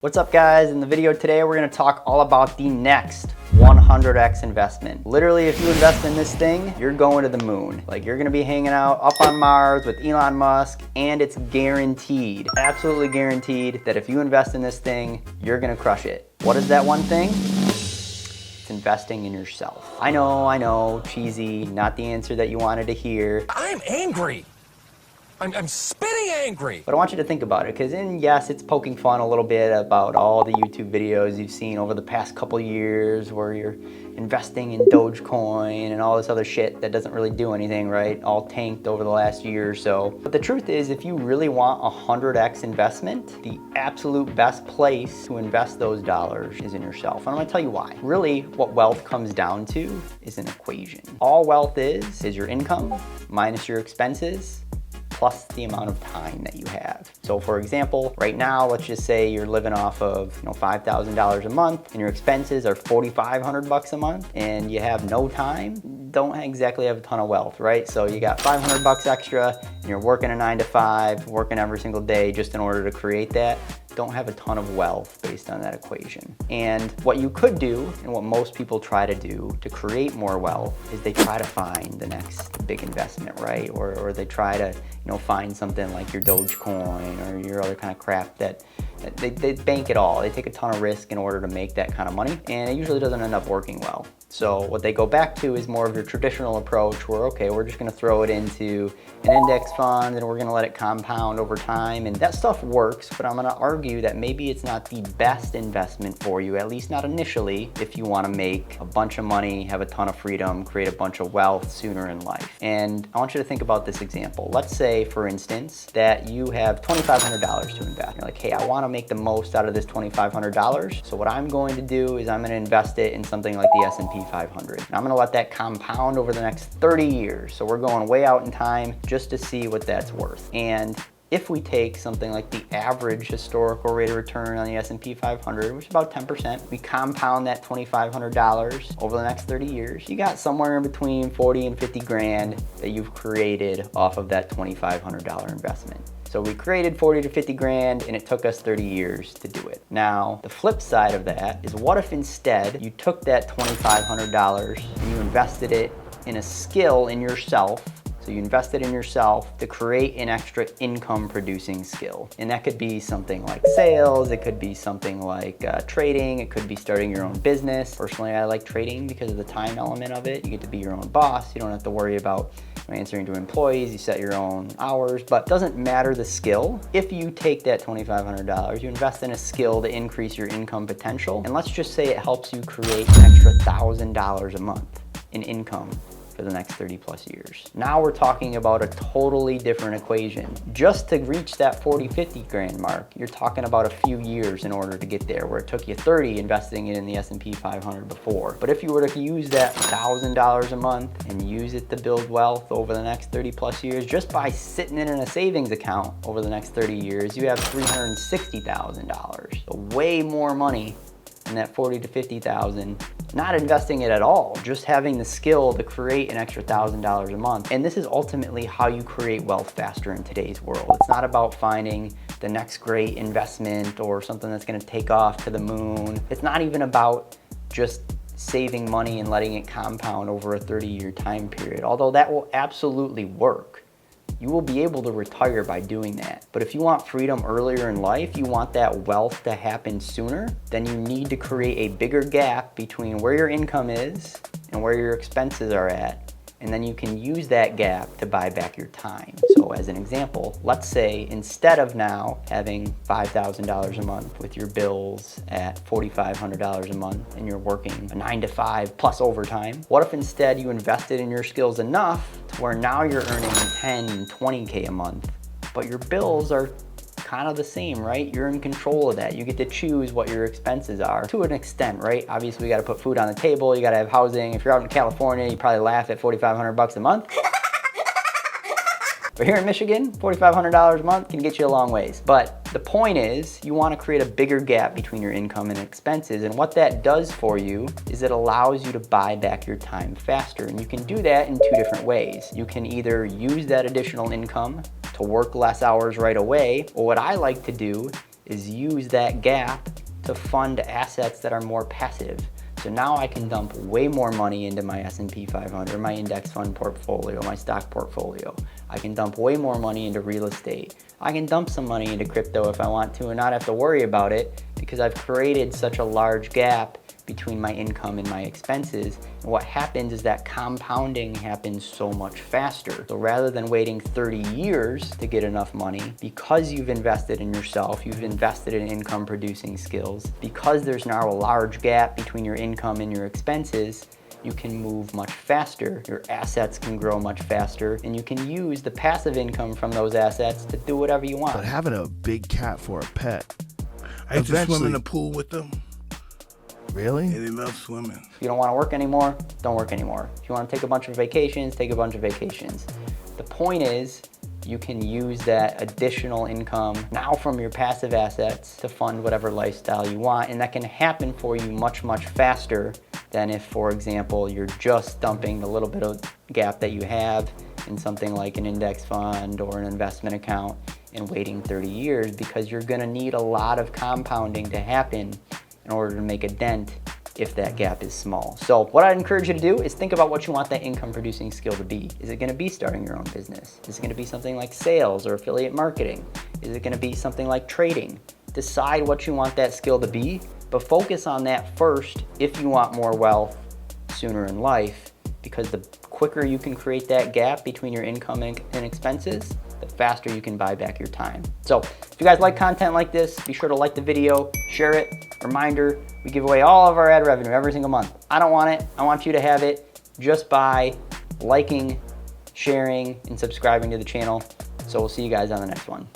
What's up guys? In the video today we're going to talk all about the next 100x investment. Literally, if you invest in this thing, you're going to the moon. Like, you're going to be hanging out up on Mars with Elon Musk, and it's guaranteed, absolutely guaranteed, that if you invest in this thing, you're going to crush it. What is that one thing? It's investing in yourself. I know, cheesy, not the answer that you wanted to hear. I'm angry. I'm spitting angry. But I want you to think about it, because yes, it's poking fun a little bit about all the YouTube videos you've seen over the past couple years where you're investing in Dogecoin and all this other shit that doesn't really do anything, right? All tanked over the last year or so. But the truth is, if you really want a 100x investment, the absolute best place to invest those dollars is in yourself. And I'm gonna tell you why. Really, what wealth comes down to is an equation. All wealth is your income minus your expenses plus the amount of time that you have. So for example, right now, let's just say you're living off of $5,000 a month and your expenses are $4,500 a month and you have no time, don't exactly have a ton of wealth, right? So you got $500 extra and you're working a 9 to 5, working every single day just in order to create that. Don't have a ton of wealth based on that equation. And what you could do, and what most people try to do to create more wealth, is they try to find the next big investment, right? Or they try to find something like your Dogecoin or your other kind of crap that they bank it all. They take a ton of risk in order to make that kind of money, and it usually doesn't end up working well. So what they go back to is more of your traditional approach where, okay, we're just gonna throw it into an index fund and we're gonna let it compound over time. And that stuff works, but I'm gonna argue that maybe it's not the best investment for you, at least not initially, if you wanna make a bunch of money, have a ton of freedom, create a bunch of wealth sooner in life. And I want you to think about this example. Let's say, for instance, that you have $2,500 to invest. You're like, hey, I wanna make the most out of this $2,500. So what I'm going to do is I'm gonna invest it in something like the S&P 500. And I'm gonna let that compound over the next 30 years. So we're going way out in time just to see what that's worth. And if we take something like the average historical rate of return on the S&P 500, which is about 10%, we compound that $2,500 over the next 30 years, you got somewhere in between 40 and 50 grand that you've created off of that $2,500 investment. So we created 40 to 50 grand and it took us 30 years to do it. Now, the flip side of that is, what if instead you took that $2,500 and you invested it in a skill in yourself? So you invested in yourself to create an extra income producing skill. And that could be something like sales, it could be something like trading, it could be starting your own business. Personally, I like trading because of the time element of it. You get to be your own boss. You don't have to worry about answering to employees, you set your own hours, but it doesn't matter the skill. If you take that $2,500, you invest in a skill to increase your income potential, and let's just say it helps you create an extra $1,000 a month in income for the next 30 plus years. Now we're talking about a totally different equation. Just to reach that 40, 50 grand mark, you're talking about a few years in order to get there, where it took you 30 investing it in the S&P 500 before. But if you were to use that $1,000 a month and use it to build wealth over the next 30 plus years, just by sitting it in a savings account over the next 30 years, you have $360,000. So way more money than that 40 to 50,000. Not investing it at all, just having the skill to create an extra $1,000 a month. And this is ultimately how you create wealth faster in today's world. It's not about finding the next great investment or something that's gonna take off to the moon. It's not even about just saving money and letting it compound over a 30-year time period, although that will absolutely work. You will be able to retire by doing that. But if you want freedom earlier in life, you want that wealth to happen sooner, then you need to create a bigger gap between where your income is and where your expenses are at. And then you can use that gap to buy back your time. So as an example, let's say instead of now having $5,000 a month with your bills at $4,500 a month and you're working a 9 to 5 plus overtime, what if instead you invested in your skills enough to where now you're earning 10, 20K a month, but your bills are kind of the same, right? You're in control of that. You get to choose what your expenses are to an extent, right? Obviously, we got to put food on the table. You got to have housing. If you're out in California, you probably laugh at $4,500 a month. But here in Michigan, $4,500 a month can get you a long ways. But the point is, you want to create a bigger gap between your income and expenses. And what that does for you is it allows you to buy back your time faster. And you can do that in two different ways. You can either use that additional income to work less hours right away, or what I like to do is use that gap to fund assets that are more passive. So now I can dump way more money into my S&P 500, my index fund portfolio, my stock portfolio. I can dump way more money into real estate. I can dump some money into crypto if I want to and not have to worry about it because I've created such a large gap between my income and my expenses. And what happens is that compounding happens so much faster. So rather than waiting 30 years to get enough money, because you've invested in yourself, you've invested in income producing skills, because there's now a large gap between your income and your expenses, you can move much faster, your assets can grow much faster, and you can use the passive income from those assets to do whatever you want. But having a big cat for a pet, I used to swim in the pool with them. really? Yeah, they love swimming. If you don't want to work anymore, don't work anymore. If you want to take a bunch of vacations, take a bunch of vacations. The point is, you can use that additional income now from your passive assets to fund whatever lifestyle you want, and that can happen for you much, much faster than if, for example, you're just dumping the little bit of gap that you have in something like an index fund or an investment account and waiting 30 years, because you're gonna need a lot of compounding to happen in order to make a dent if that gap is small. So what I'd encourage you to do is think about what you want that income producing skill to be. Is it gonna be starting your own business? Is it gonna be something like sales or affiliate marketing? Is it gonna be something like trading? Decide what you want that skill to be, but focus on that first if you want more wealth sooner in life, because the quicker you can create that gap between your income and expenses, the faster you can buy back your time. So if you guys like content like this, be sure to like the video, share it. Reminder, we give away all of our ad revenue every single month. I don't want it, I want you to have it just by liking, sharing, and subscribing to the channel. So we'll see you guys on the next one.